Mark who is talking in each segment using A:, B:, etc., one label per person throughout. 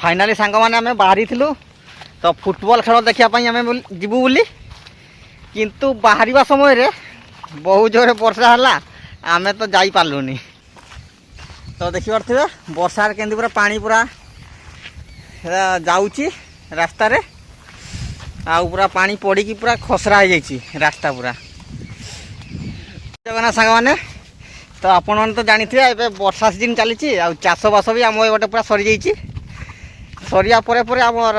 A: Finally सांग मैंने आम बाहरी तो फुटबॉल खेल देखापी आम जीवु बोली किंतु बाहर समय रे बहुत जोर वर्षा है आम तो जाई पार्लुनी। तो देखी पारे वर्षा के पूरा पानी पूरा जाऊँगी रास्ता रे आउ पूरा पानी पड़ी की पूरा खसरा हो जाइए रास्ता पूरा जगन्नाथ सांग मैंने तो आपण मैंने तो जानी थे वर्षा सीजन चली चाष बास भी आम गोटे पूरा सरी जाइए सरिया पर आमर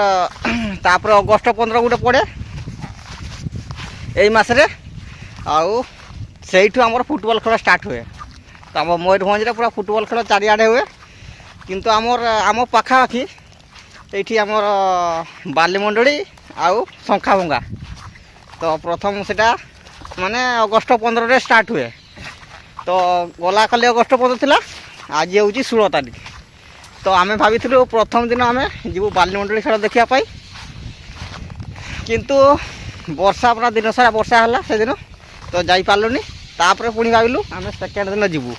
A: तापर अगस्ट 15 गोटे पड़े यही मसरे आउ से आमर फुटबॉल खेल स्टार्ट हुए तो आम मयूरभंज पूरा फुटबॉल खेल चारिआडे हुए किंतु आमर आम पाखापाखि ये आमर बालीमंडली आउ शंखाभंगा तो प्रथम सेटा माने अगस्ट 15 रे स्टार्ट हुए तो गला काली अगस्ट 15 थिला आज हूँ 16 तारीख तो आम भाई प्रथम दिन आम जीव बालीमंडली खेल देखापी किंतु वर्षा पूरा दिन सारा वर्षा है से दिन तो जापारूनी तापर पुणी भाविलु आम सेकेंड दिन जीवु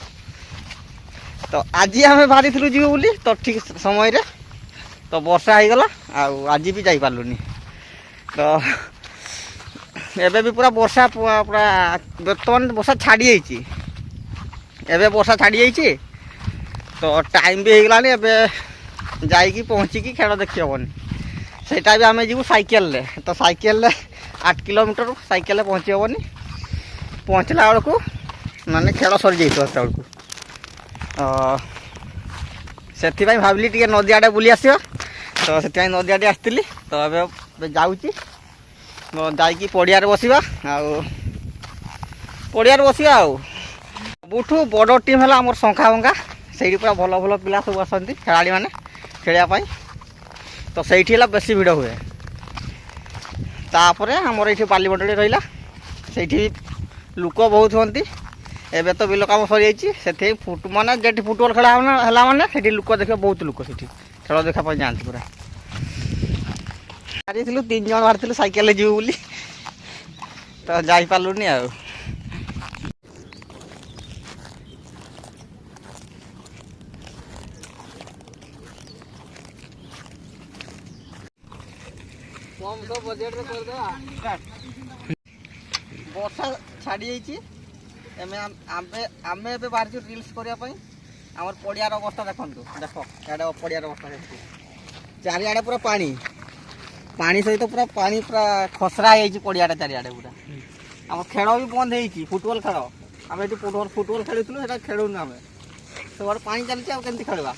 A: तो आज आम बाहरी जीवु बोली तो ठीक समय रे तो वर्षा हो गला आज भी जापारूनी तो एबे भी पूरा वर्षा पूरा बर्तमान वर्षा छाड़ी जाइए एबे वर्षा छाड़ी जाइए तो टाइम भी हो गलानी एबे जाइकी पहुँचिकी खेल देखी हेनी सेटा भी आम जीव साइकेल तो साइकेल 8 किलोमीटर साइकेल पहुँची हेनी पहुँचला बेलू माने खेल सरी जाइए बेलू से भाविली टे नदी आड़े बुली आसा तो से नदी आड़े आसती तो ए जाऊँगी जाइकी पड़िया बसवा पड़िया बसवा सबुठू बड़ टीम है आम शंखाभंगा से पूरा भल भल पिला सब आसती खेलाड़ी मैंने खेलवाई तो से बेसी भिड़ हुए तापर आमर ये बालीमंडली रहा से लोक बहुत होती एवं तो बिल कम सरी जाइए फुट माने जे फुटबॉल खेला है मैंने से लोक देखे बहुत लोक से खेल देखापी जाती पूरा बाहरी 3 जन बाहर साइकेल जीव बोली तो जापारूनी आ वर्षा छाड़ी जामें बाहर रिल्स करने आम पड़ियार अवस्था देखो देख इे पड़ियार अवस्था चारिआडे पूरा पानी पानी सहित पूरा पानी पूरा खसरा हो पड़ियाटा चारिआडे पूरा आम खेल भी बंद हो फुटबॉल खेल आम ये फुटबॉल खेलुँ खेलुन आम सब पानी चलती खेलवा